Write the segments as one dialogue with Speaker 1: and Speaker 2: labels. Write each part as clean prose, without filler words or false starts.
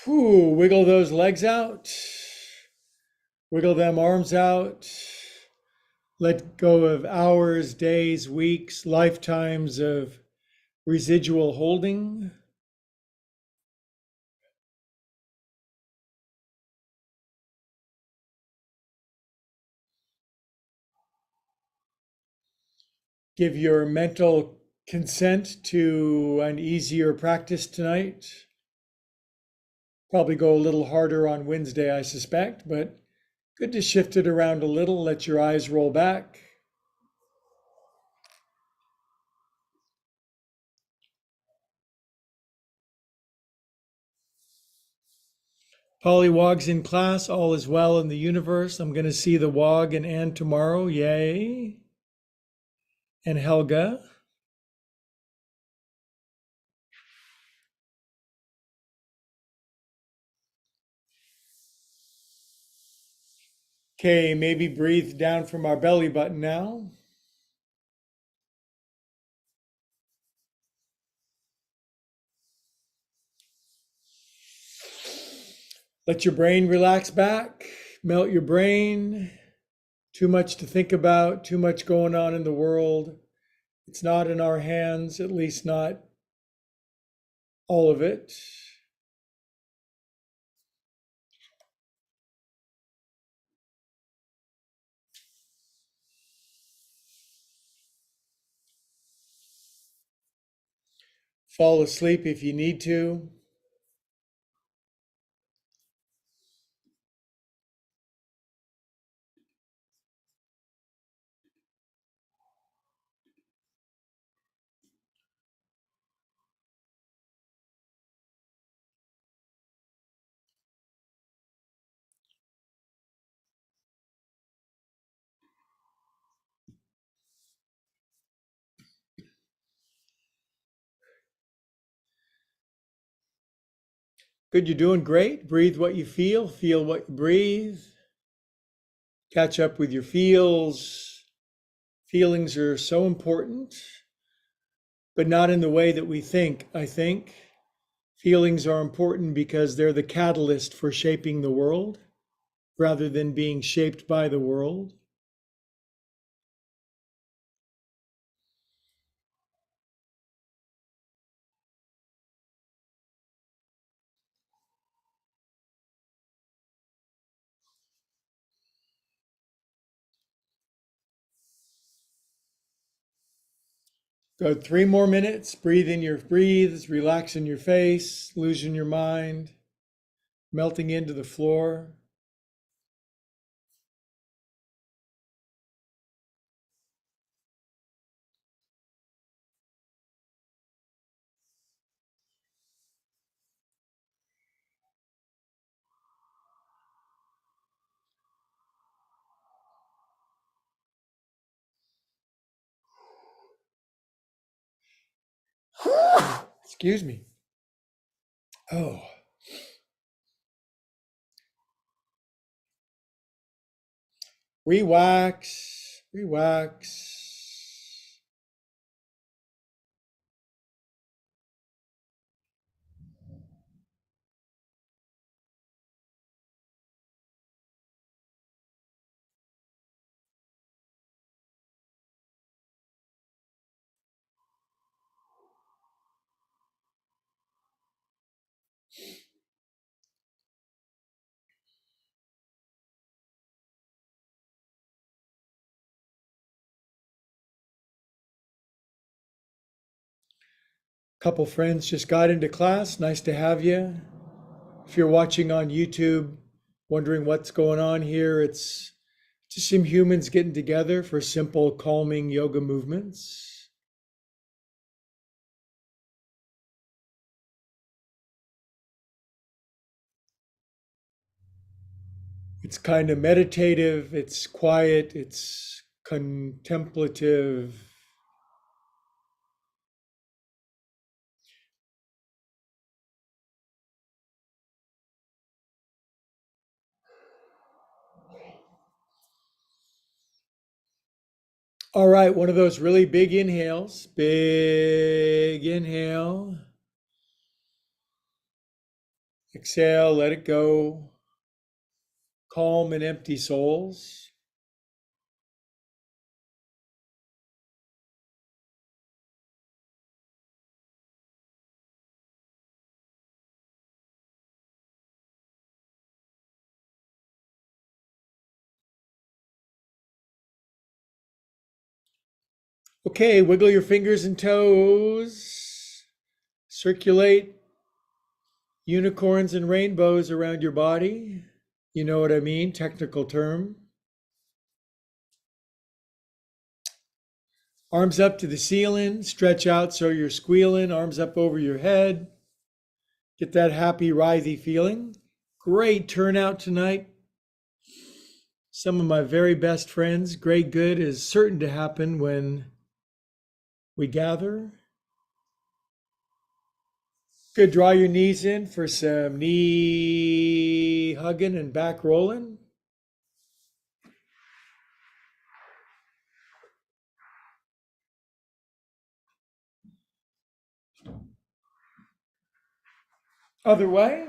Speaker 1: Whew, wiggle those legs out. Wiggle them arms out. Let go of hours, days, weeks, lifetimes of residual holding. Give your mental consent to an easier practice tonight. Probably go a little harder on Wednesday, I suspect, but good to shift it around a little. Let your eyes roll back. Pollywogs in class, all is well in the universe. I'm going to see the Wog and Ann tomorrow. Yay. And Helga. Okay, maybe breathe down from our belly button now. Let your brain relax back. Melt your brain. Too much to think about, too much going on in the world. It's not in our hands, at least not all of it. Fall asleep if you need to. Good, you're doing great. Breathe what you feel what you breathe. Catch up with your feels. Feelings are so important, but not in the way that we think, I think. Feelings are important because they're the catalyst for shaping the world rather than being shaped by the world. Go 3 more minutes. Breathe in your breathes, relax in your face, losing your mind, melting into the floor. Excuse me. Oh, relax, relax. Couple friends just got into class. Nice to have you. If you're watching on YouTube, wondering what's going on here, it's just some humans getting together for simple, calming yoga movements. It's kind of meditative, it's quiet, it's contemplative. All right, one of those really big inhales. Big inhale. Exhale, let it go. Calm and empty souls. Okay, wiggle your fingers and toes. Circulate unicorns and rainbows around your body. You know what I mean, technical term. Arms up to the ceiling, stretch out so you're squealing, arms up over your head. Get that happy, writhy feeling. Great turnout tonight. Some of my very best friends. Great good is certain to happen when we gather. Good, draw your knees in for some knee hugging and back rolling. Other way.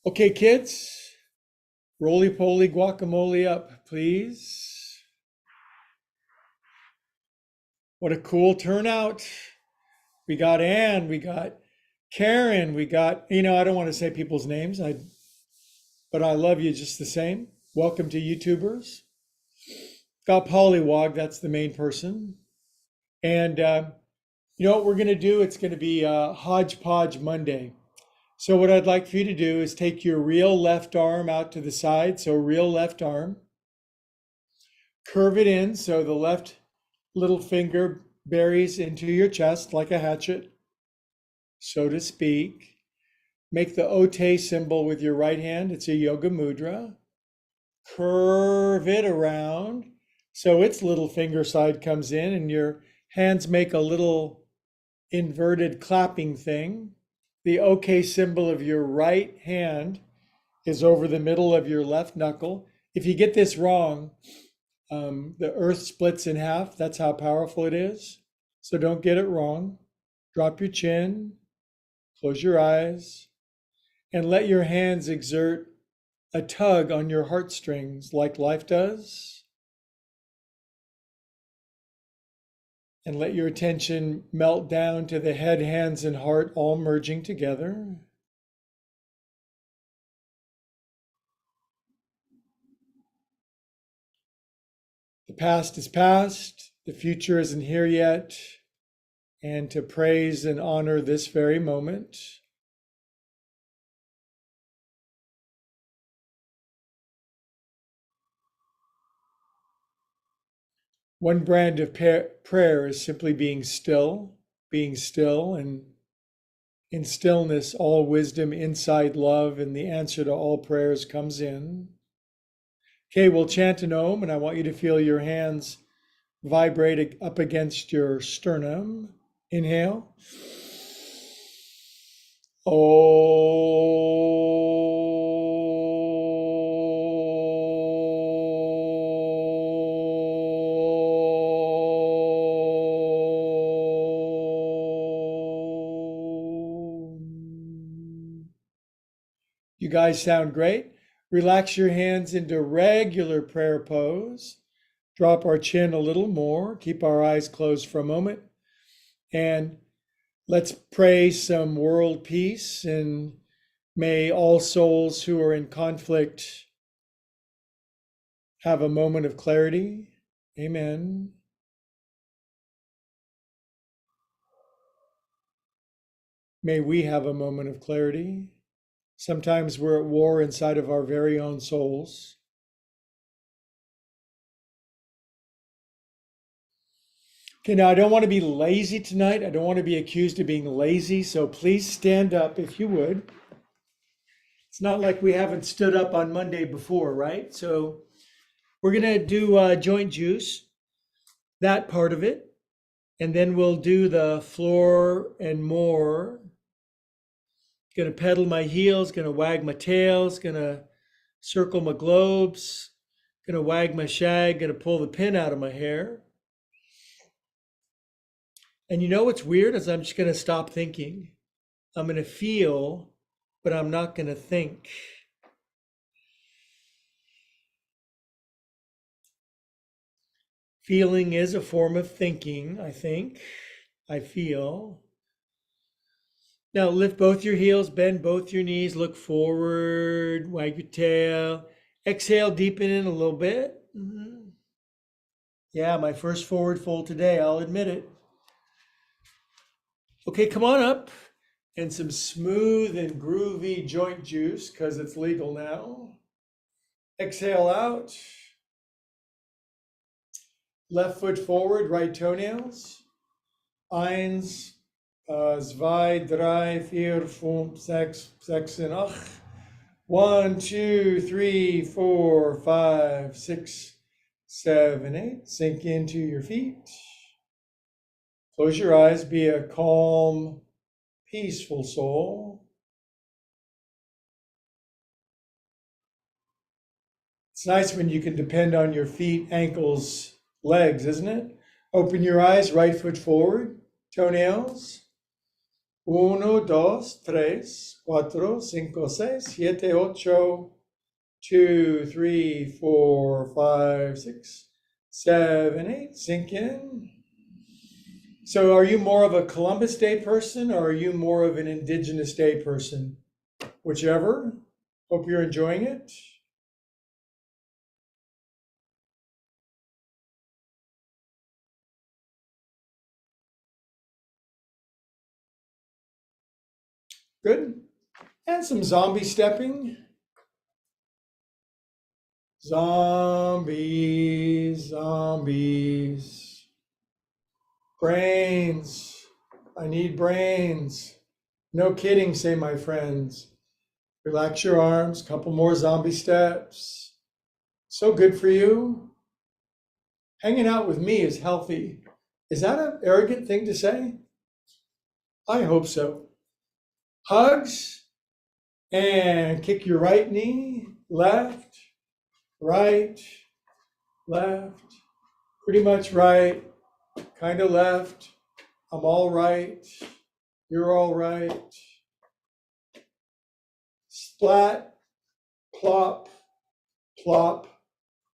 Speaker 1: Okay, kids, roly-poly guacamole up, please. What a cool turnout. We got Ann, we got Karen, we got, I don't want to say people's names, but I love you just the same. Welcome to YouTubers. Got Pollywog, that's the main person. And you know what we're going to do? It's going to be Hodgepodge Monday. So what I'd like for you to do is take your real left arm out to the side. So real left arm. Curve it in so the left little finger buries into your chest like a hatchet, so to speak. Make the Ote symbol with your right hand. It's a yoga mudra. Curve it around so its little finger side comes in and your hands make a little inverted clapping thing. The OK symbol of your right hand is over the middle of your left knuckle. If you get this wrong, the earth splits in half. That's how powerful it is. So don't get it wrong. Drop your chin, close your eyes, and let your hands exert a tug on your heartstrings like life does. And let your attention melt down to the head, hands, and heart all merging together. The past is past, the future isn't here yet, and to praise and honor this very moment. One brand of prayer is simply being still, and in stillness, all wisdom, insight, love, and the answer to all prayers comes in. Okay, we'll chant an Om, and I want you to feel your hands vibrate up against your sternum. Inhale. You guys sound great. Relax your hands into regular prayer pose. Drop our chin a little more. Keep our eyes closed for a moment. And let's pray some world peace. And may all souls who are in conflict have a moment of clarity. Amen. May we have a moment of clarity. Sometimes we're at war inside of our very own souls. Okay, now I don't want to be lazy tonight. I don't want to be accused of being lazy. So please stand up if you would. It's not like we haven't stood up on Monday before, right? So we're going to do joint juice, that part of it. And then we'll do the floor and more. Going to pedal my heels, going to wag my tails, going to circle my globes, Gonna wag my shag, gonna pull the pin out of my hair. And you know what's weird is I'm just gonna stop thinking. I'm gonna feel, but I'm not gonna think. Feeling is a form of thinking, I think. I feel. Now lift both your heels, bend both your knees, look forward, wag your tail. Exhale, deepen in a little bit. Yeah, my first forward fold today, I'll admit it. Okay, come on up. And some smooth and groovy joint juice, because it's legal now. Exhale out. Left foot forward, right toenails. Eins, zwei, drei, vier, fünf, sechs, sechs and ach. 1, 2, 3, 4, 5, 6, 7, 8. Sink into your feet. Close your eyes, be a calm, peaceful soul. It's nice when you can depend on your feet, ankles, legs, isn't it? Open your eyes, right foot forward, toenails. 1, 2, 3, 4, 5, 6, 7, 8. 2, 3, 4, 5, 6, 7, 8. Sink in. So are you more of a Columbus Day person or are you more of an Indigenous Day person? Whichever. Hope you're enjoying it. Good. And some zombie stepping. Zombies, zombies. Brains. I need brains. No kidding, say my friends. Relax your arms, couple more zombie steps. So good for you. Hanging out with me is healthy. Is that an arrogant thing to say? I hope so. Hugs and kick your right knee, left, right, left, pretty much right, kind of left. I'm all right. You're all right. Splat, plop, plop,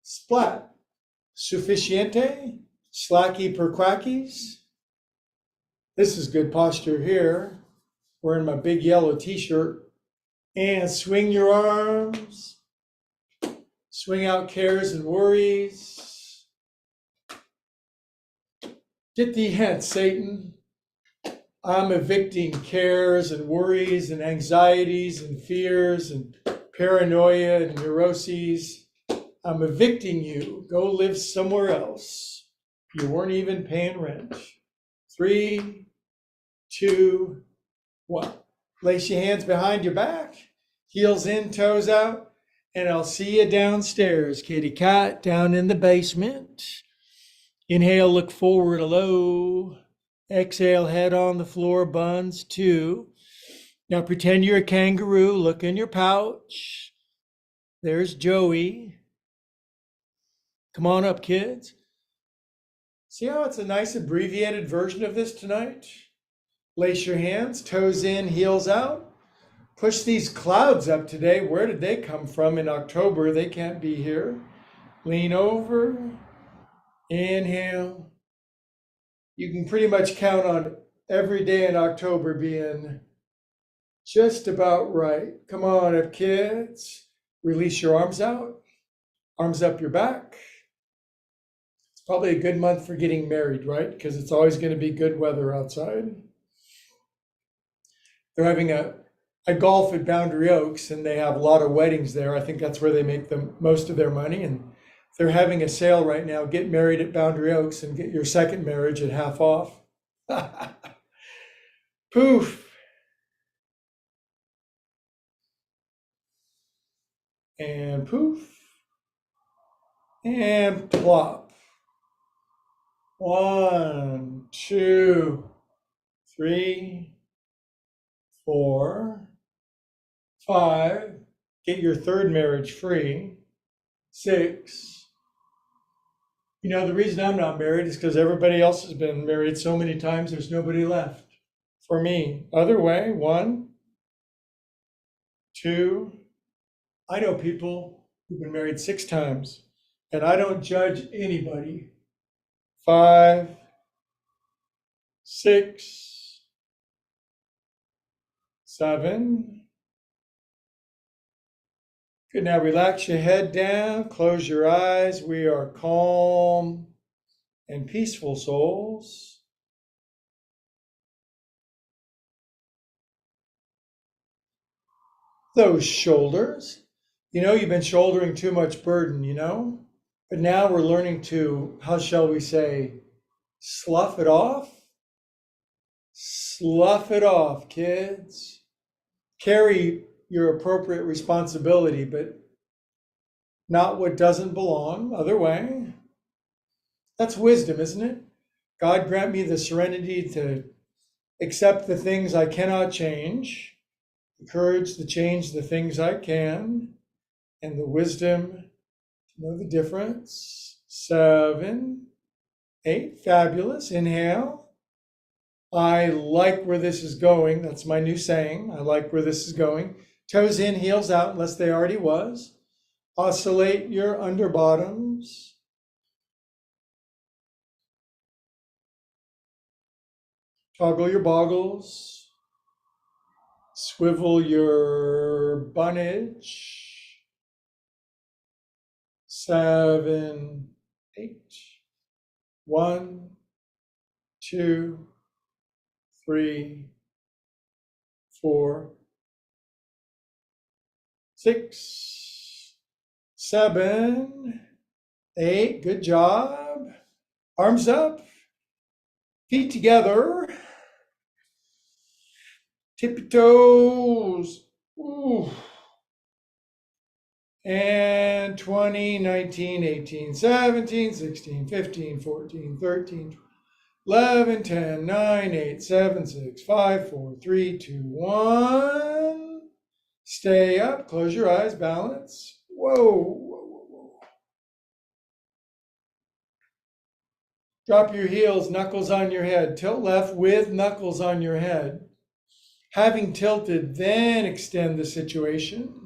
Speaker 1: splat. Sufficiente, slacky per quackies. This is good posture here. Wearing my big yellow t-shirt. And swing your arms. Swing out cares and worries. Get thee hence, Satan. I'm evicting cares and worries and anxieties and fears and paranoia and neuroses. I'm evicting you. Go live somewhere else. You weren't even paying rent. 3, 2, 1. Place your hands behind your back, heels in, toes out, and I'll see you downstairs, kitty cat, down in the basement. Inhale, look forward, low. Exhale, head on the floor, buns, 2. Now pretend you're a kangaroo, look in your pouch. There's Joey. Come on up, kids. See how it's a nice abbreviated version of this tonight? Lace your hands, toes in, heels out. Push these clouds up today. Where did they come from in October? They can't be here. Lean over, inhale. You can pretty much count on every day in October being just about right. Come on up, kids. Release your arms out, arms up your back. It's probably a good month for getting married, right? Because it's always going to be good weather outside. They're having a golf at Boundary Oaks, and they have a lot of weddings there. I think that's where they make the most of their money. And they're having a sale right now. Get married at Boundary Oaks and get your second marriage at half off. Poof. And poof. And plop. 1, 2, 3, 4, 5. Get your third marriage free. 6. You know, the reason I'm not married is because everybody else has been married so many times, there's nobody left for me. Other way, 1, 2. I know people who've been married 6 times, and I don't judge anybody. 5, 6, 7. Good. Now relax your head down, close your eyes. We are calm and peaceful souls. Those shoulders. You know, you've been shouldering too much burden, you know? But now we're learning to, how shall we say, slough it off? Slough it off, kids. Carry your appropriate responsibility, but not what doesn't belong. Other way. That's wisdom, isn't it? God grant me the serenity to accept the things I cannot change, the courage to change the things I can, and the wisdom to know the difference. 7, 8, fabulous. Inhale. I like where this is going. That's my new saying. I like where this is going. Toes in, heels out, unless they already was. Oscillate your underbottoms. Toggle your boggles. Swivel your bunnage. 7, 8. 1, 2, 3, 4, 6, 7, 8. Good job. Arms up, feet together, tippy toes. Ooh. And 20, 19, 18, 17, 16, 15, 14, 13, 11, 10, 9, 8, 7, 6, 5, 4, 3, 2, 1. Stay up, close your eyes, balance. Whoa, whoa, whoa, whoa. Drop your heels, knuckles on your head. Tilt left with knuckles on your head. Having tilted, then extend the situation.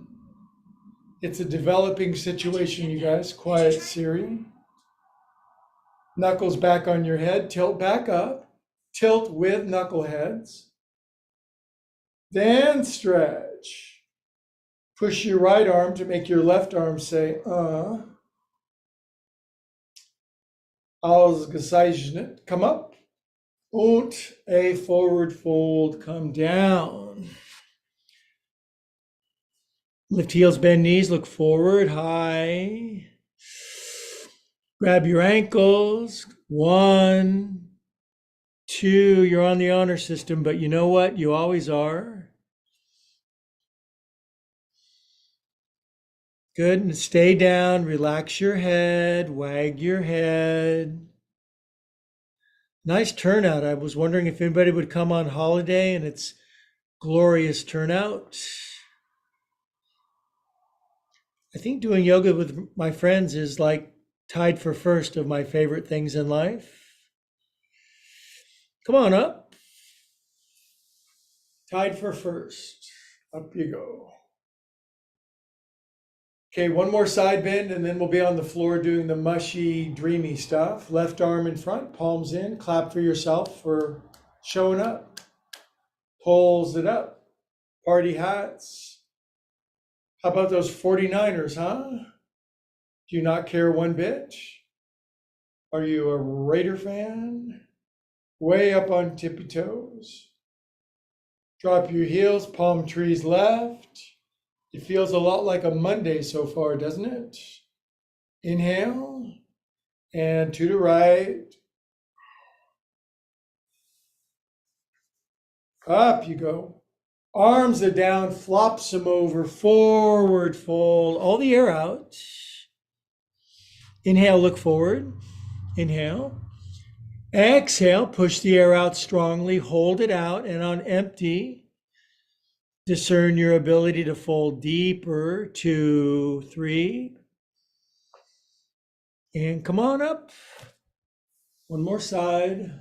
Speaker 1: It's a developing situation, you guys. Quiet Siri. Knuckles back on your head, tilt back up. Tilt with knuckleheads. Then stretch. Push your right arm to make your left arm say, Ausgezeichnet. Come up. Und a forward fold, come down. Lift heels, bend knees, look forward, high. Grab your ankles. 1, 2, you're on the honor system, but you know what? You always are. Good, and stay down, relax your head, wag your head. Nice turnout. I was wondering if anybody would come on holiday, and it's glorious turnout. I think doing yoga with my friends is like tied for first of my favorite things in life. Come on up. Tied for first. Up you go. Okay, one more side bend and then we'll be on the floor doing the mushy, dreamy stuff. Left arm in front, palms in. Clap for yourself for showing up. Pulls it up. Party hats. How about those 49ers, huh? Do you not care one bit? Are you a Raider fan? Way up on tippy toes. Drop your heels, palm trees left. It feels a lot like a Monday so far, doesn't it? Inhale, and to the right. Up you go. Arms are down, flops them over, forward fold, all the air out. Inhale, look forward. Inhale. Exhale, push the air out strongly, hold it out, and on empty, discern your ability to fold deeper. 2, 3. And come on up. One more side.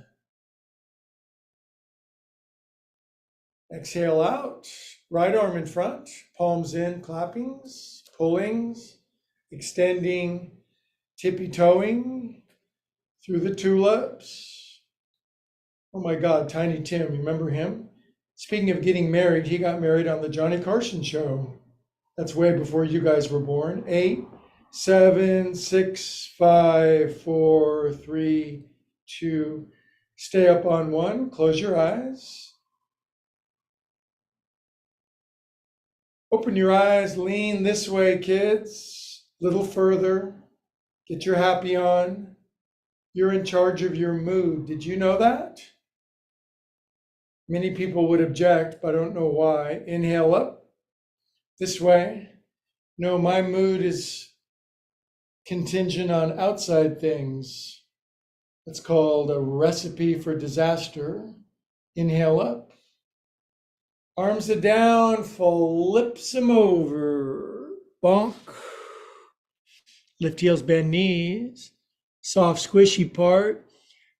Speaker 1: Exhale out. Right arm in front, palms in, clappings, pullings, extending, tippy-toeing through the tulips. Oh my God, Tiny Tim, remember him? Speaking of getting married, he got married on the Johnny Carson show. That's way before you guys were born. 8, 7, 6, 5, 4, 3, 2. Stay up on 1. Close your eyes. Open your eyes. Lean this way, kids. A little further. Get your happy on. You're in charge of your mood. Did you know that? Many people would object, but I don't know why. Inhale up. This way. No, my mood is contingent on outside things. It's called a recipe for disaster. Inhale up. Arms are down, flips them over. Bonk. Lift heels, bend knees. Soft, squishy part.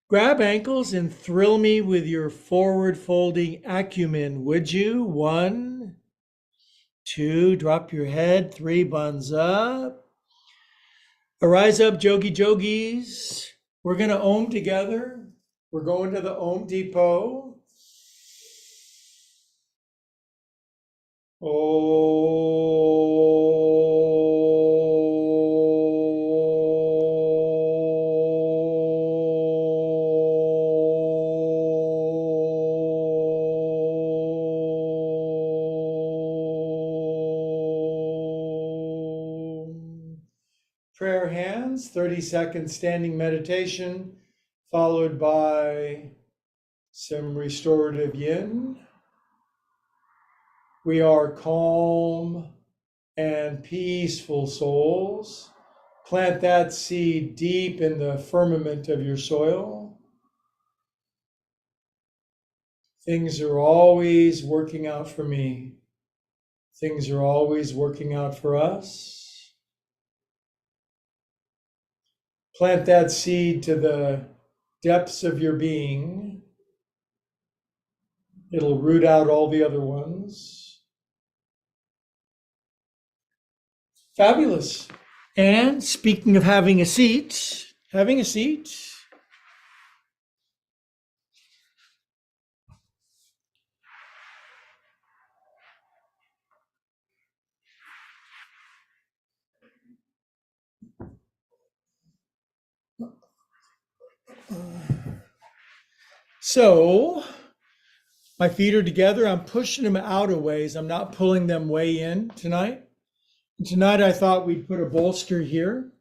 Speaker 1: Grab ankles and thrill me with your forward folding acumen, would you? 1, 2, drop your head. 3, buns up. Arise up, Jogi Jogis. We're going to Om together. We're going to the Om Depot. Prayer hands, 30-second standing meditation, followed by some restorative yin. We are calm and peaceful souls. Plant that seed deep in the firmament of your soil. Things are always working out for me. Things are always working out for us. Plant that seed to the depths of your being. It'll root out all the other ones. Fabulous. And speaking of having a seat. So my feet are together. I'm pushing them out a ways. I'm not pulling them way in tonight. Tonight I thought we'd put a bolster here.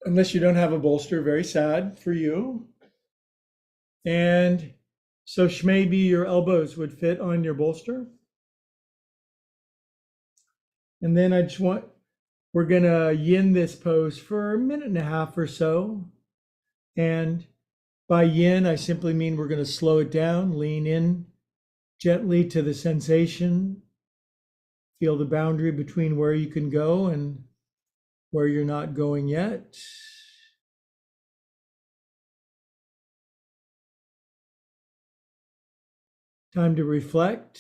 Speaker 1: Unless you don't have a bolster, very sad for you. And so maybe your elbows would fit on your bolster. And then we're gonna yin this pose for a minute and a half or so. And by yin, I simply mean we're gonna slow it down, lean in gently to the sensation. Feel the boundary between where you can go and where you're not going yet. Time to reflect.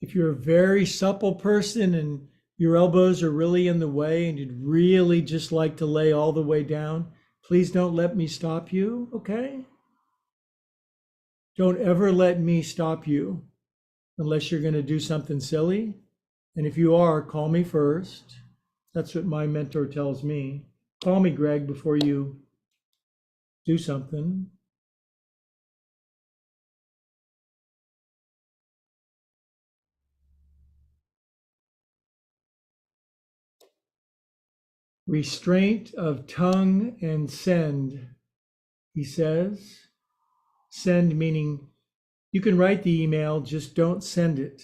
Speaker 1: If you're a very supple person and your elbows are really in the way and you'd really just like to lay all the way down, please don't let me stop you, okay? Don't ever let me stop you unless you're going to do something silly. And if you are, call me first. That's what my mentor tells me. Call me, Greg, before you do something. Restraint of tongue and send, he says. Send meaning you can write the email, just don't send it.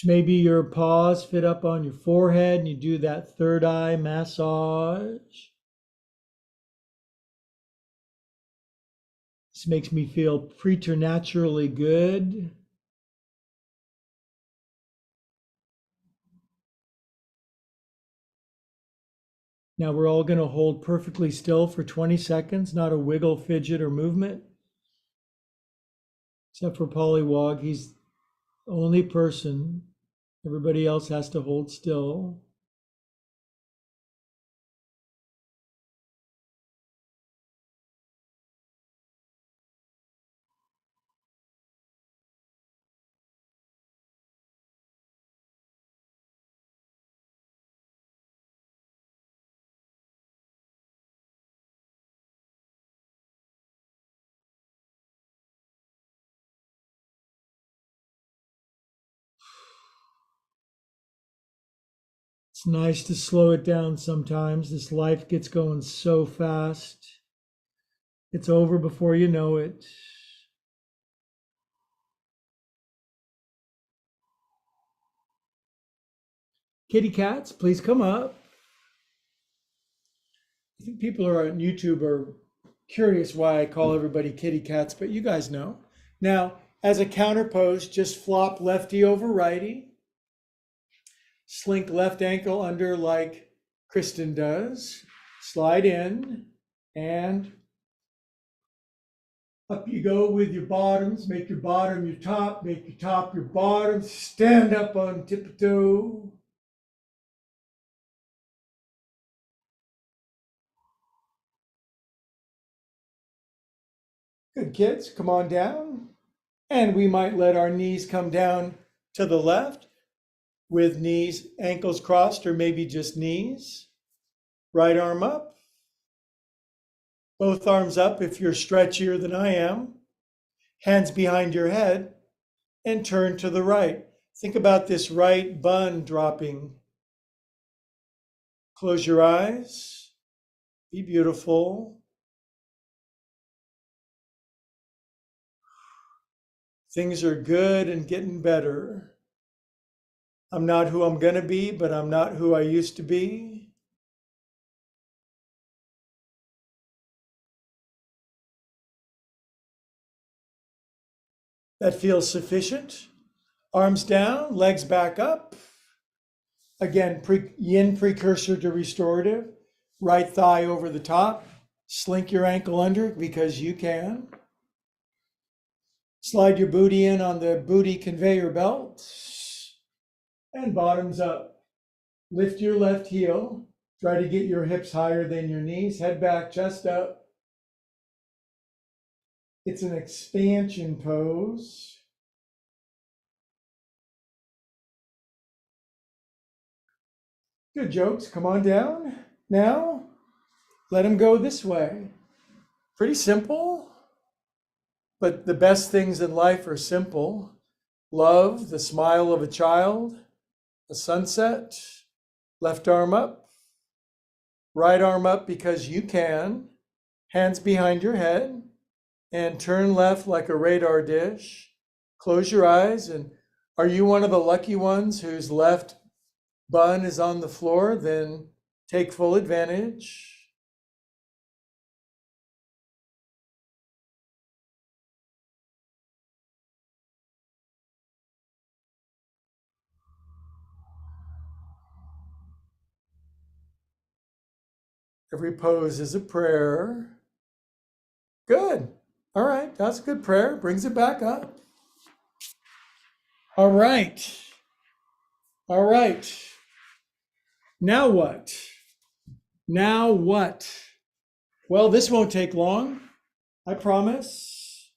Speaker 1: Maybe your paws fit up on your forehead and you do that third eye massage. This makes me feel preternaturally good. Now we're all going to hold perfectly still for 20 seconds, not a wiggle, fidget, or movement. Except for Pollywog, he's the only person. Everybody else has to hold still. It's nice to slow it down sometimes. This life gets going so fast. It's over before you know it. Kitty cats, please come up. I think people who are on YouTube are curious why I call everybody kitty cats, but you guys know. Now, as a counter pose, just flop lefty over righty. Slink left ankle under like Kristen does. Slide in and up you go with your bottoms. Make your bottom your top, make your top your bottom. Stand up on tiptoe. Good kids, come on down. And we might let our knees come down to the left with knees, ankles crossed, or maybe just knees. Right arm up. Both arms up if you're stretchier than I am. Hands behind your head and turn to the right. Think about this right bun dropping. Close your eyes. Be beautiful. Things are good and getting better. I'm not who I'm going to be, but I'm not who I used to be. That feels sufficient. Arms down, legs back up. Again, yin precursor to restorative. Right thigh over the top. Slink your ankle under because you can. Slide your booty in on the booty conveyor belt. And bottoms up. Lift your left heel. Try to get your hips higher than your knees. Head back, chest up. It's an expansion pose. Good jokes. Come on down. Now, let them go this way. Pretty simple, but the best things in life are simple. Love, the smile of a child, a sunset, left arm up, right arm up because you can, hands behind your head, and turn left like a radar dish. Close your eyes, and are you one of the lucky ones whose left bun is on the floor? Then take full advantage. Every pose is a prayer. Good. All right, that's a good prayer. Brings it back up. All right. All right. Now what? Now what? Well, this won't take long, I promise.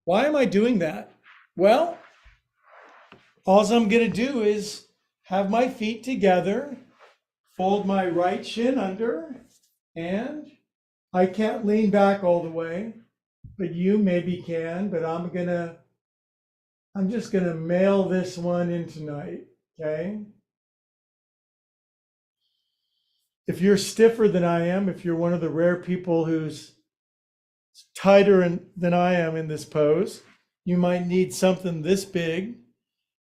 Speaker 1: Why am I doing that? Well, all I'm going to do is have my feet together, fold my right shin under, and I can't lean back all the way, but you maybe can, but I'm just gonna mail this one in tonight, okay? If you're stiffer than I am, if you're one of the rare people who's tighter than I am in this pose, You might need something this big.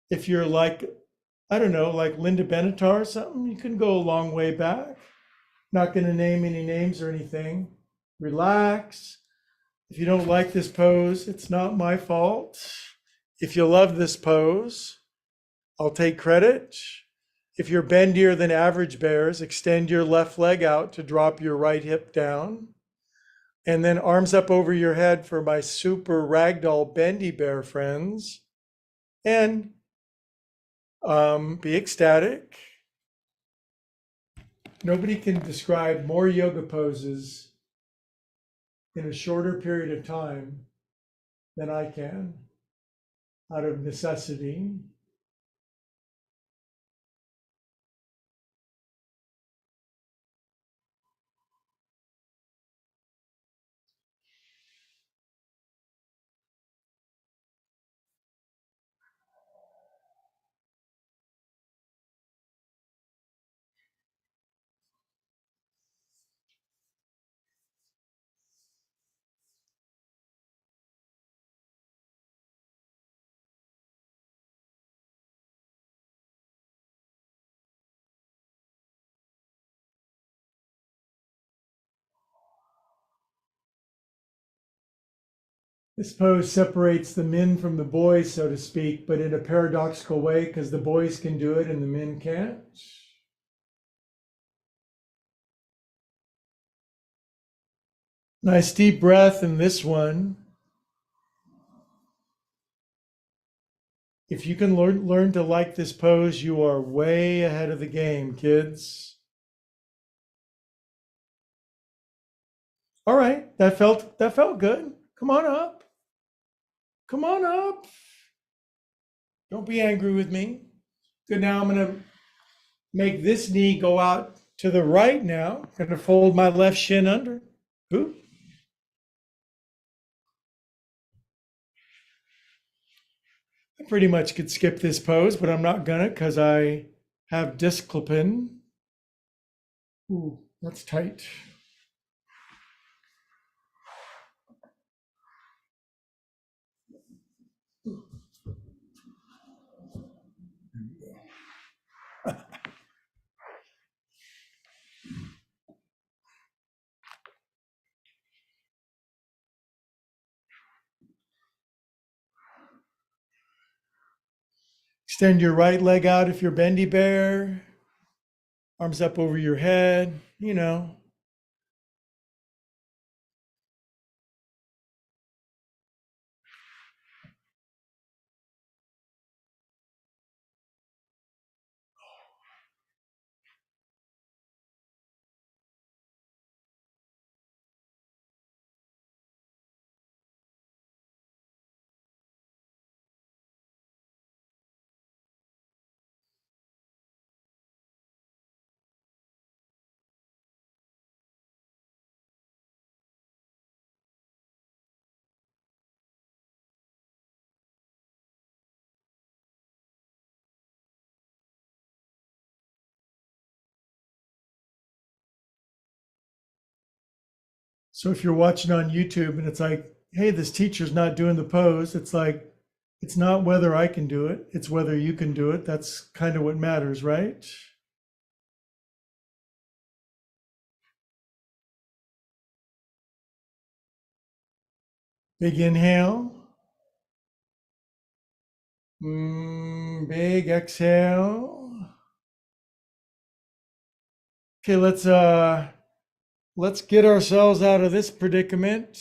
Speaker 1: If you're like, I don't know, like Linda Benatar or something, you can go a long way back. Not going to name any names or anything. Relax. If you don't like this pose, it's not my fault. If you love this pose, I'll take credit. If you're bendier than average bears, extend your left leg out to drop your right hip down. And then arms up over your head for my super ragdoll bendy bear friends. And be ecstatic. Nobody can describe more yoga poses in a shorter period of time than I can, out of necessity. This pose separates the men from the boys, so to speak, but in a paradoxical way, because the boys can do it and the men can't. Nice deep breath in this one. If you can learn to like this pose, you are way ahead of the game, kids. All right, that felt good. Come on up. Come on up. Don't be angry with me. Good. Now I'm going to make this knee go out to the right now. I'm going to fold my left shin under. Ooh. I pretty much could skip this pose, but I'm not gonna because I have discipline. Ooh, that's tight. Extend your right leg out if you're bendy bear. Arms up over your head, you know. So if you're watching on YouTube and it's like, hey, this teacher's not doing the pose, it's like, it's not whether I can do it, it's whether you can do it. That's kind of what matters, right? Big inhale. Big exhale. Okay, let's get ourselves out of this predicament.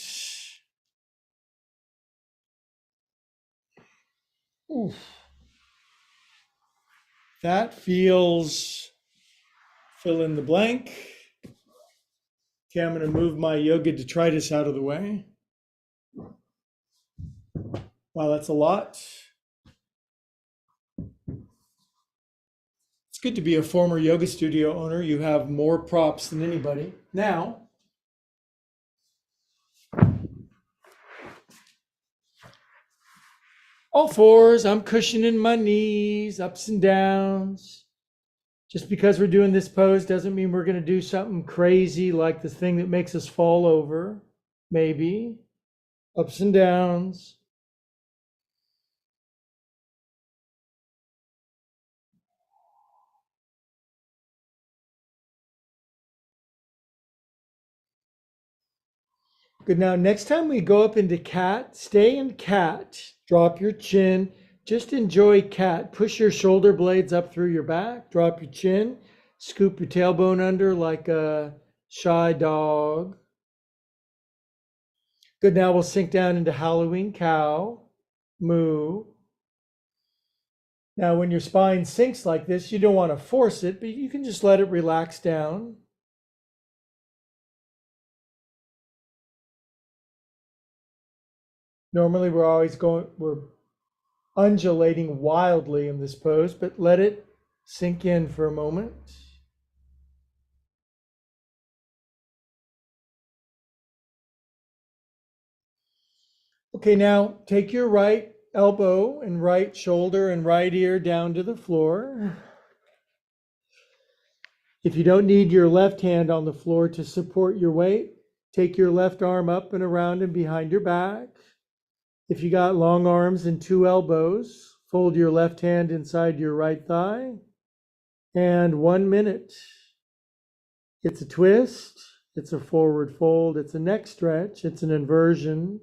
Speaker 1: Oof. That feels fill in the blank. Okay, I'm going to move my yoga detritus out of the way. Wow, that's a lot. It's good to be a former yoga studio owner. You have more props than anybody. Now, all fours, I'm cushioning my knees, ups and downs. Just because we're doing this pose doesn't mean we're going to do something crazy like the thing that makes us fall over. Maybe. Ups and downs. Good. Now, next time we go up into cat, stay in cat. Drop your chin. Just enjoy cat. Push your shoulder blades up through your back. Drop your chin. Scoop your tailbone under like a shy dog. Good. Now we'll sink down into Halloween cow. Moo. Now, when your spine sinks like this, you don't want to force it, but you can just let it relax down. Normally, we're undulating wildly in this pose, but let it sink in for a moment. Okay, now take your right elbow and right shoulder and right ear down to the floor. If you don't need your left hand on the floor to support your weight, take your left arm up and around and behind your back. If you got long arms and two elbows, fold your left hand inside your right thigh. And 1 minute. It's a twist, it's a forward fold, it's a neck stretch, it's an inversion,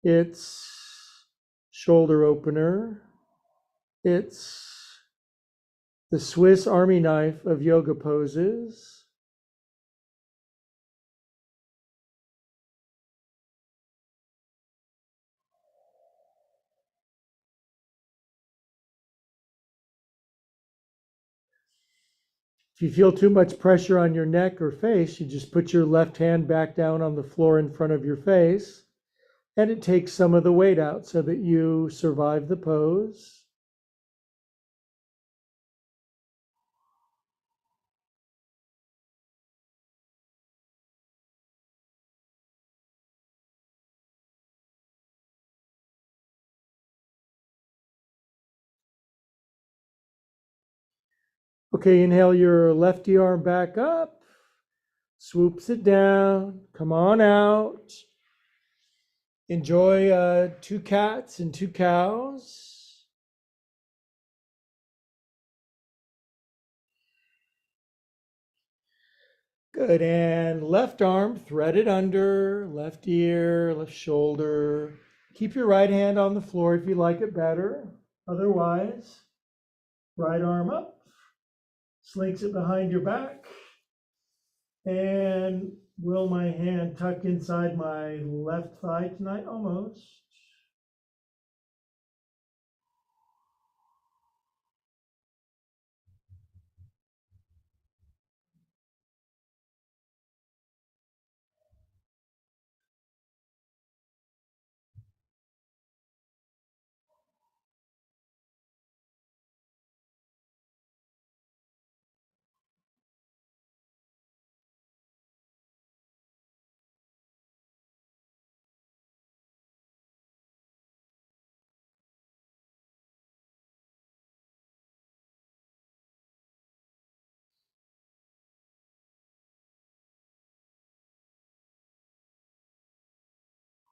Speaker 1: it's shoulder opener, it's the Swiss Army knife of yoga poses. If you feel too much pressure on your neck or face, you just put your left hand back down on the floor in front of your face, and it takes some of the weight out so that you survive the pose. Okay, inhale your lefty arm back up, swoops it down, come on out. Enjoy two cats and two cows. Good, and left arm threaded under, left ear, left shoulder. Keep your right hand on the floor if you like it better. Otherwise, right arm up, slinks it behind your back, and will my hand tuck inside my left thigh tonight? Almost.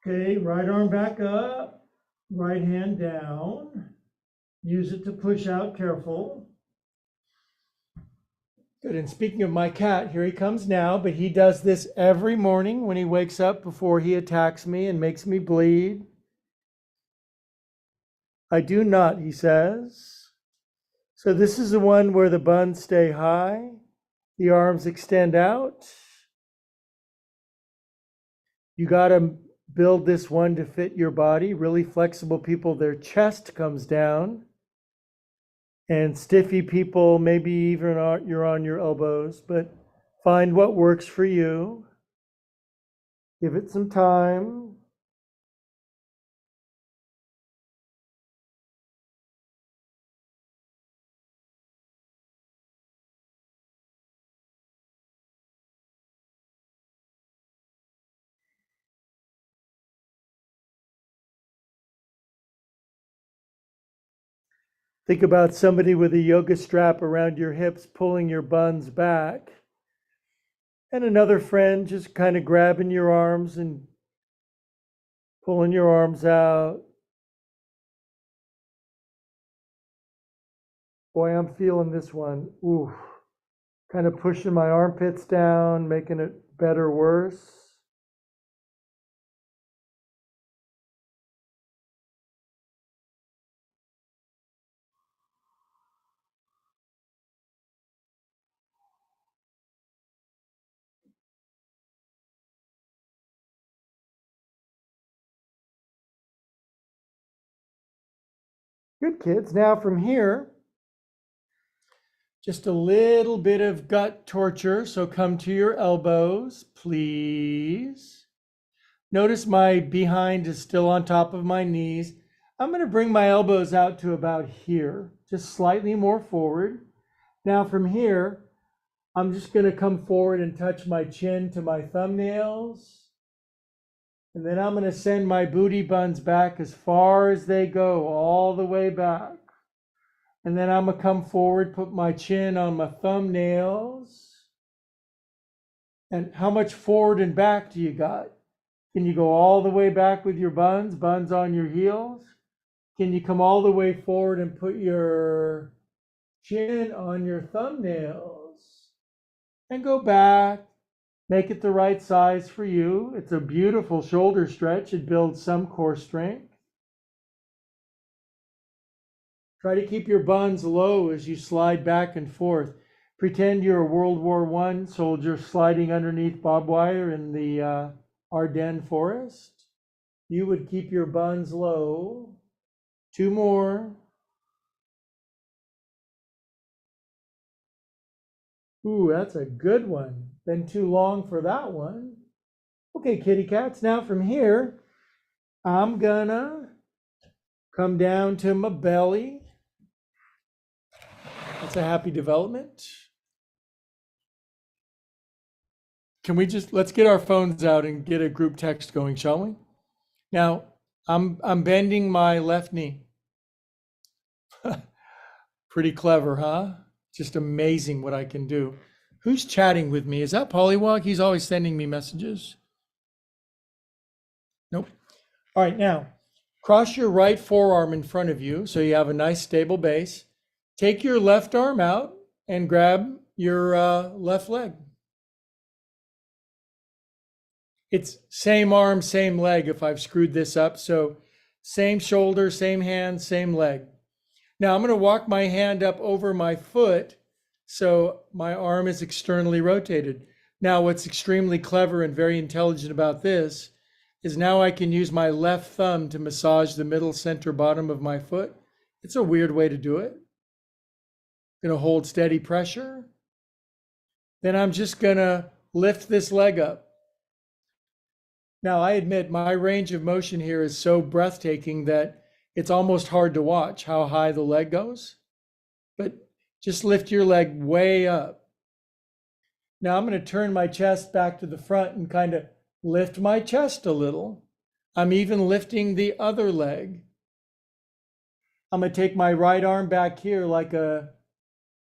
Speaker 1: Okay, right arm back up, right hand down. Use it to push out, careful. Good, and speaking of my cat, here he comes now, but he does this every morning when he wakes up before he attacks me and makes me bleed. I do not, he says. So this is the one where the buns stay high, the arms extend out. You got to build this one to fit your body. Really flexible people, their chest comes down. And stiffy people, maybe even you're on your elbows, but find what works for you. Give it some time. Think about somebody with a yoga strap around your hips pulling your buns back. And another friend just kind of grabbing your arms and pulling your arms out. Boy, I'm feeling this one. Ooh, kind of pushing my armpits down, making it better, worse. Good, kids. Now from here, just a little bit of gut torture. So come to your elbows, please. Notice my behind is still on top of my knees. I'm going to bring my elbows out to about here, just slightly more forward. Now from here, I'm just going to come forward and touch my chin to my thumbnails. And then I'm going to send my booty buns back as far as they go, all the way back. And then I'm going to come forward, put my chin on my thumbnails. And how much forward and back do you got? Can you go all the way back with your buns on your heels? Can you come all the way forward and put your chin on your thumbnails? And go back. Make it the right size for you. It's a beautiful shoulder stretch. It builds some core strength. Try to keep your buns low as you slide back and forth. Pretend you're a World War I soldier sliding underneath barbed wire in the Ardennes forest. You would keep your buns low. 2 more. Ooh, that's a good one. Been too long for that one. Okay, kitty cats. Now from here, I'm gonna come down to my belly. That's a happy development. Can we let's get our phones out and get a group text going, shall we? Now, I'm bending my left knee. Pretty clever, huh? Just amazing what I can do. Who's chatting with me? Is that Pollywog? He's always sending me messages. Nope. All right, now, cross your right forearm in front of you so you have a nice stable base. Take your left arm out and grab your left leg. It's same arm, same leg if I've screwed this up. So same shoulder, same hand, same leg. Now I'm going to walk my hand up over my foot so my arm is externally rotated. Now what's extremely clever and very intelligent about this is now I can use my left thumb to massage the middle, center, bottom of my foot. It's a weird way to do it. I'm going to hold steady pressure. Then I'm just going to lift this leg up. Now, I admit my range of motion here is so breathtaking that it's almost hard to watch how high the leg goes. But just lift your leg way up. Now, I'm going to turn my chest back to the front and kind of lift my chest a little. I'm even lifting the other leg. I'm going to take my right arm back here like a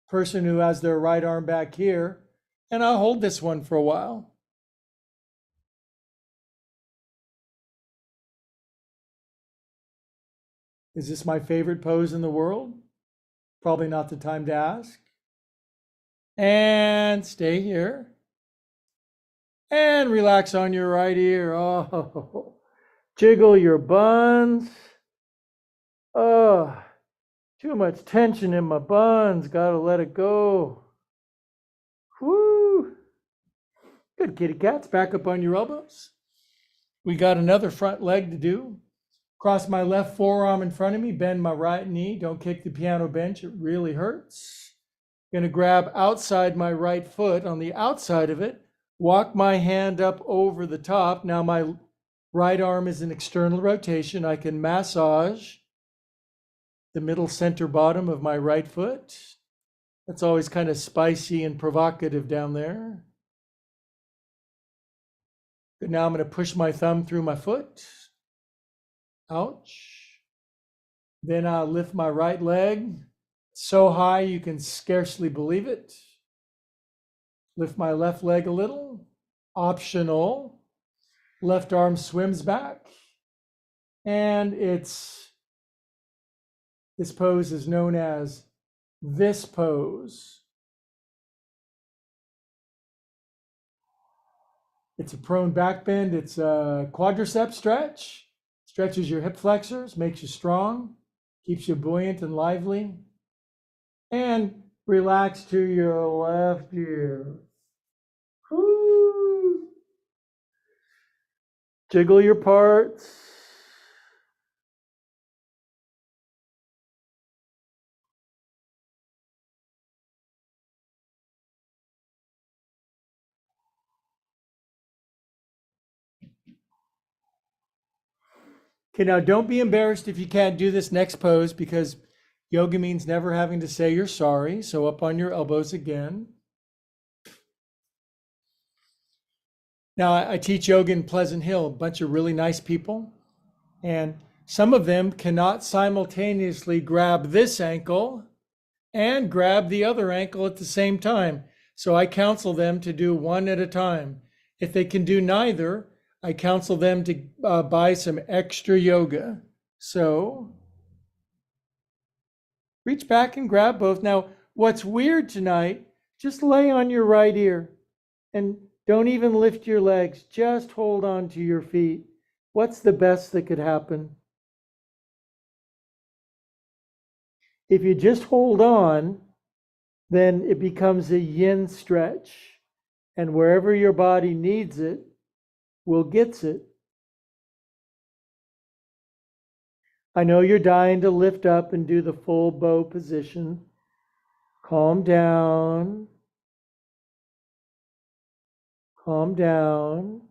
Speaker 1: person who has their right arm back here, and I'll hold this one for a while. Is this my favorite pose in the world? Probably not the time to ask. And stay here. And relax on your right ear. Oh, jiggle your buns. Oh, too much tension in my buns. Gotta let it go. Woo! Good, kitty cats. Back up on your elbows. We got another front leg to do. Cross my left forearm in front of me, bend my right knee. Don't kick the piano bench, it really hurts. Gonna grab outside my right foot on the outside of it, walk my hand up over the top. Now my right arm is in external rotation. I can massage the middle, center, bottom of my right foot. That's always kind of spicy and provocative down there. But now I'm gonna push my thumb through my foot. Ouch. Then I'll lift my right leg so high you can scarcely believe it. Lift my left leg a little. Optional. Left arm swims back. And this pose is known as this pose. It's a prone back bend. It's a quadricep stretch. Stretches your hip flexors, makes you strong, keeps you buoyant and lively. And relax to your left ear. Woo. Jiggle your parts. Okay, now don't be embarrassed if you can't do this next pose because yoga means never having to say you're sorry. So up on your elbows again. Now I teach yoga in Pleasant Hill, a bunch of really nice people. And some of them cannot simultaneously grab this ankle and grab the other ankle at the same time. So I counsel them to do one at a time. If they can do neither, I counsel them to buy some extra yoga. So reach back and grab both. Now, what's weird tonight, just lay on your right ear and don't even lift your legs. Just hold on to your feet. What's the best that could happen? If you just hold on, then it becomes a yin stretch. And wherever your body needs it, will gets it. I know you're dying to lift up and do the full bow position. Calm down. Calm down.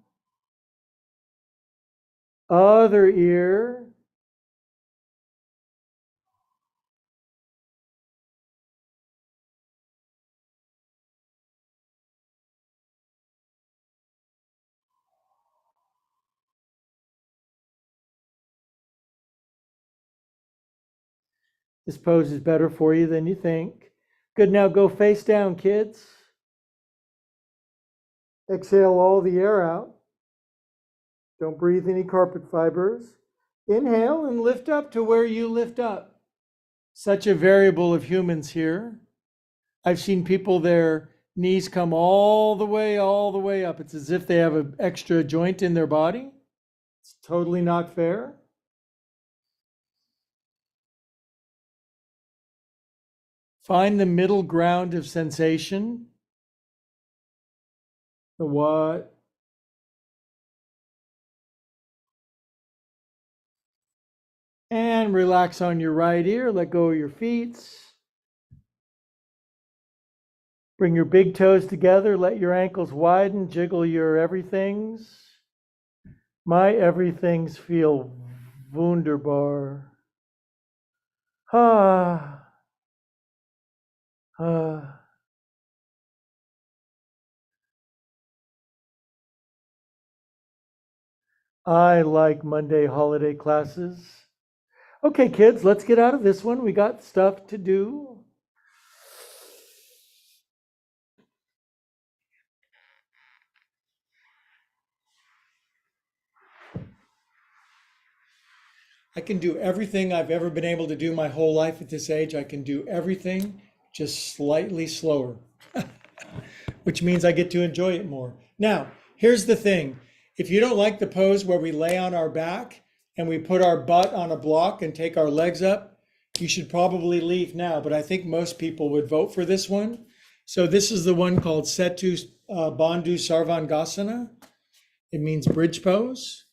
Speaker 1: Other ear. This pose is better for you than you think. Good, now go face down, kids. Exhale all the air out. Don't breathe any carpet fibers. Inhale and lift up to where you lift up. Such a variable of humans here. I've seen people, their knees come all the way up. It's as if they have an extra joint in their body. It's totally not fair. Find the middle ground of sensation. The what? And relax on your right ear. Let go of your feet. Bring your big toes together. Let your ankles widen. Jiggle your everythings. My everythings feel wunderbar. Ah. Ah. I like Monday holiday classes. Okay, kids, let's get out of this one. We got stuff to do. I can do everything I've ever been able to do my whole life at this age. I can do everything just slightly slower, which means I get to enjoy it more. Now, here's the thing. If you don't like the pose where we lay on our back and we put our butt on a block and take our legs up, you should probably leave now. But I think most people would vote for this one. So this is the one called Setu Bandhu Sarvangasana. It means bridge pose.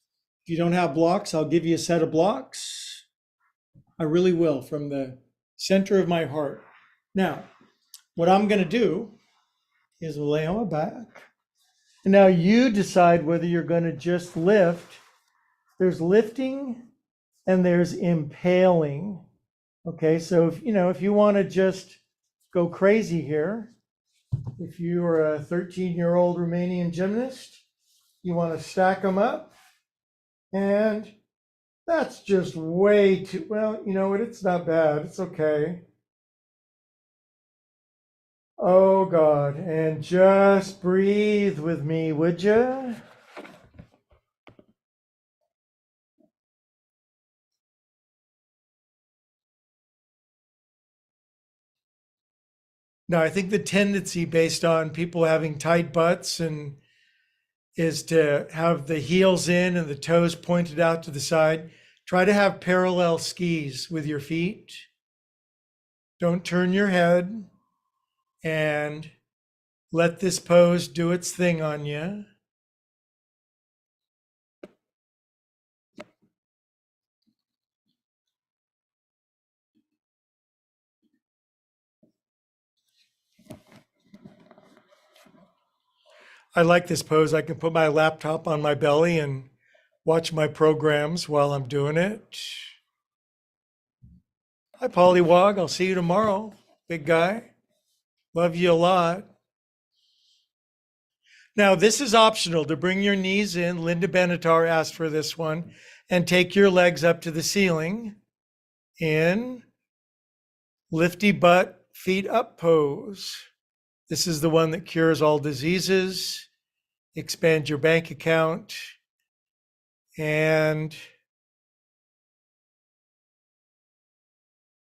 Speaker 1: If you don't have blocks, I'll give you a set of blocks. I really will, from the center of my heart. Now, what I'm going to do is lay on my back. And now you decide whether you're going to just lift. There's lifting and there's impaling. Okay, so if you want to just go crazy here, if you are a 13-year-old Romanian gymnast, you want to stack them up. And that's just way too, well, you know what? It's not bad. It's okay. Oh God, and just breathe with me, would you? Now, I think the tendency based on people having tight butts and is to have the heels in and the toes pointed out to the side. Try to have parallel skis with your feet. Don't turn your head and let this pose do its thing on you. I like this pose. I can put my laptop on my belly and watch my programs while I'm doing it. Hi, Pollywog. I'll see you tomorrow, big guy. Love you a lot. Now, this is optional to bring your knees in. Linda Benatar asked for this one. And take your legs up to the ceiling in lifty butt, feet up pose. This is the one that cures all diseases, expand your bank account, and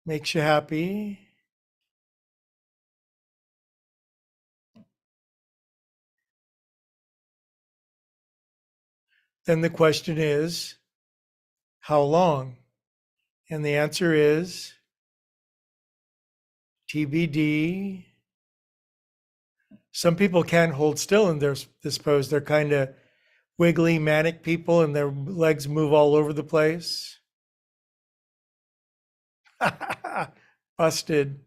Speaker 1: makes you happy. Then the question is, how long? And the answer is TBD. Some people can't hold still in this pose. They're kind of wiggly, manic people, and their legs move all over the place. Busted.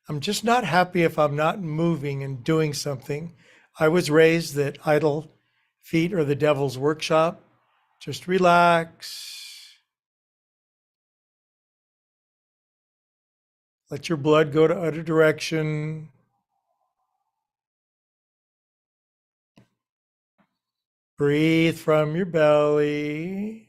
Speaker 1: I'm just not happy if I'm not moving and doing something. I was raised that idle feet are the devil's workshop. Just relax. Let your blood go to other direction. Breathe from your belly.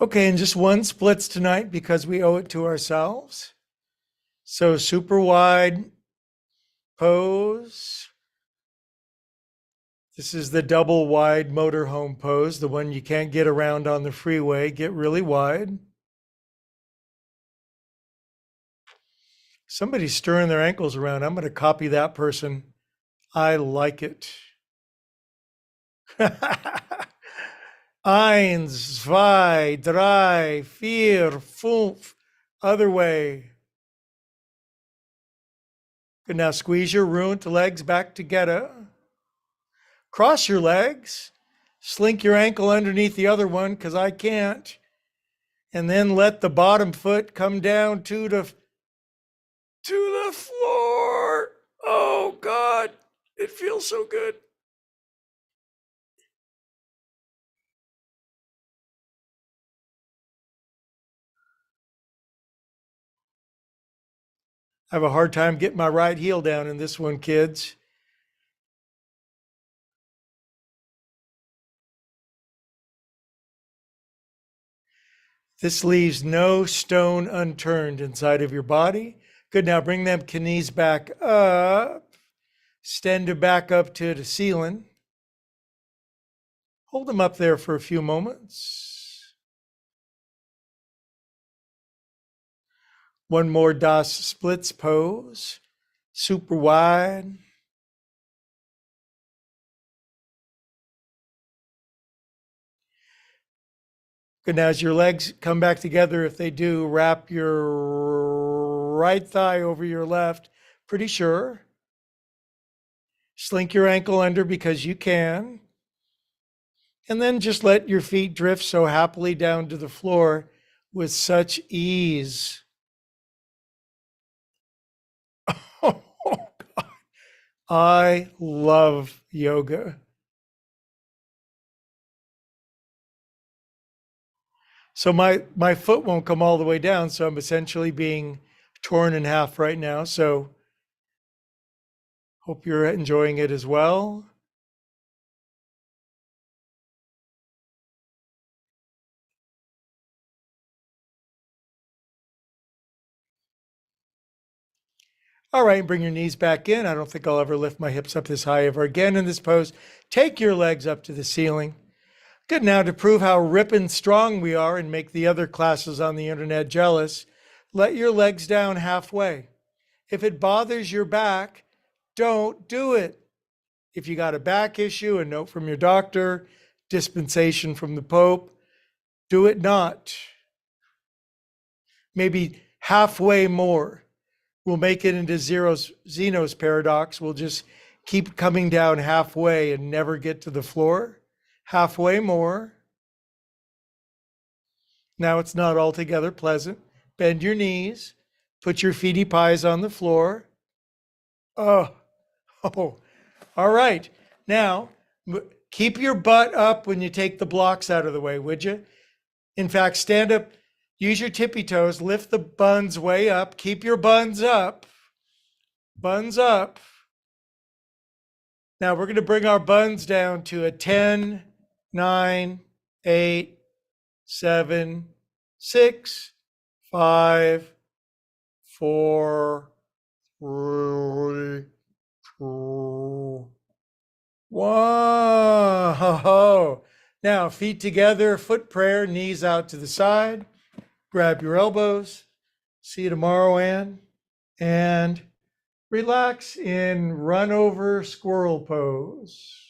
Speaker 1: Okay, and just one splits tonight because we owe it to ourselves. So super wide pose. This is the double wide motorhome pose, the one you can't get around on the freeway. Get really wide. Somebody's stirring their ankles around. I'm going to copy that person. I like it. Eins, zwei, drei, vier, fünf. Other way. Good. Now squeeze your ruined legs back together. Cross your legs. Slink your ankle underneath the other one because I can't. And then let the bottom foot come down to the floor. Oh, God. It feels so good. I have a hard time getting my right heel down in this one, kids. This leaves no stone unturned inside of your body. Good. Now bring them knees back up. Extend them back up to the ceiling. Hold them up there for a few moments. One more Das splits pose. Super wide. Good. Now, as your legs come back together, if they do, wrap your right thigh over your left. Pretty sure. Slink your ankle under because you can. And then just let your feet drift so happily down to the floor with such ease. Oh, God. I love yoga. So my foot won't come all the way down, so I'm essentially being torn in half right now. So hope you're enjoying it as well. All right, bring your knees back in. I don't think I'll ever lift my hips up this high ever again in this pose. Take your legs up to the ceiling. Good. Now, to prove how ripping strong we are and make the other classes on the internet jealous, let your legs down halfway. If it bothers your back, don't do it. If you got a back issue, a note from your doctor, dispensation from the Pope, do it not. Maybe
Speaker 2: halfway more. We'll make it into Zeno's paradox. We'll just keep coming down halfway and never get to the floor. Halfway more. Now it's not altogether pleasant. Bend your knees. Put your feety pies on the floor. Oh, oh, all right. Now, keep your butt up when you take the blocks out of the way, would you? In fact, stand up, use your tippy toes, lift the buns way up, keep your buns up. Buns up. Now we're going to bring our buns down to a 10, 9, 8, 7, 6, 5, 4, 3, 2, 1. Now feet together, foot prayer, knees out to the side. Grab your elbows. See you tomorrow, Ann. And relax in run over squirrel pose.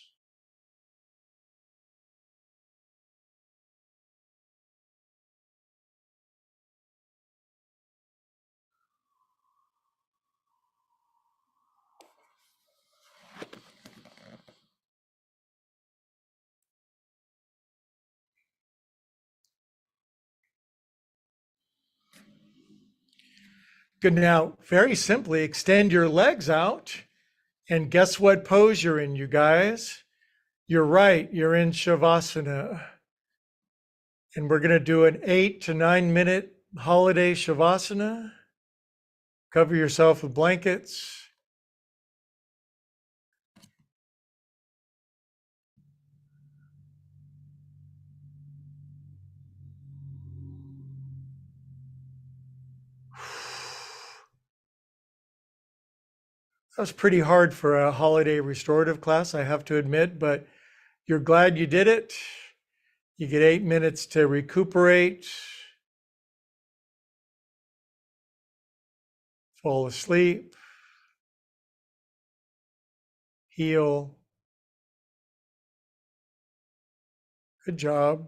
Speaker 2: Good. Now, very simply, extend your legs out. And guess what pose you're in, you guys? You're right, you're in Shavasana. And we're going to do an 8 to 9 minute holiday Shavasana. Cover yourself with blankets. That was pretty hard for a holiday restorative class, I have to admit, but you're glad you did it. You get 8 minutes to recuperate, fall asleep, heal. Good job.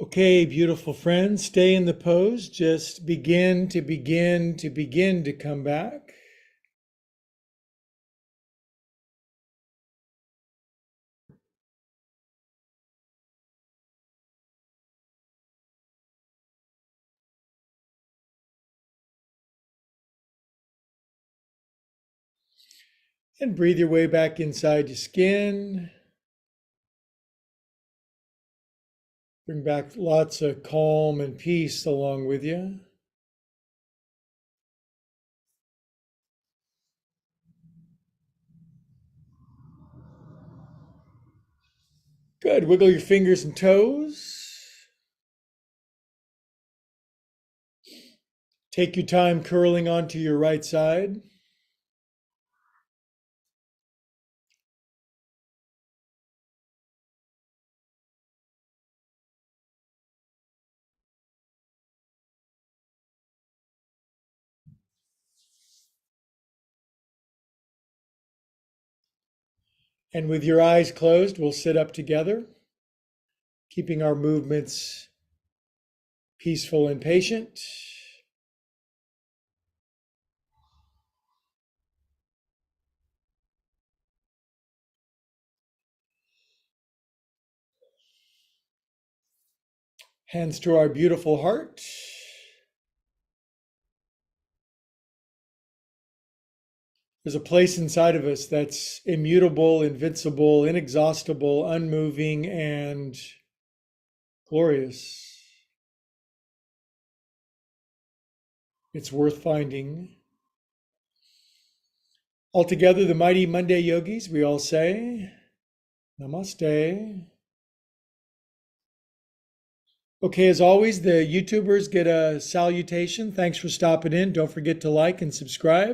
Speaker 1: Okay, beautiful friends, stay in the pose. Just begin to come back. And breathe your way back inside your skin. Bring back lots of calm and peace along with you. Good. Wiggle your fingers and toes. Take your time curling onto your right side. And with your eyes closed, we'll sit up together, keeping our movements peaceful and patient. Hands to our beautiful heart. There's a place inside of us that's immutable, invincible, inexhaustible, unmoving, and glorious. It's worth finding. Altogether, the mighty Monday yogis, we all say, Namaste. Okay, as always, the YouTubers get a salutation. Thanks for stopping in. Don't forget to like and subscribe.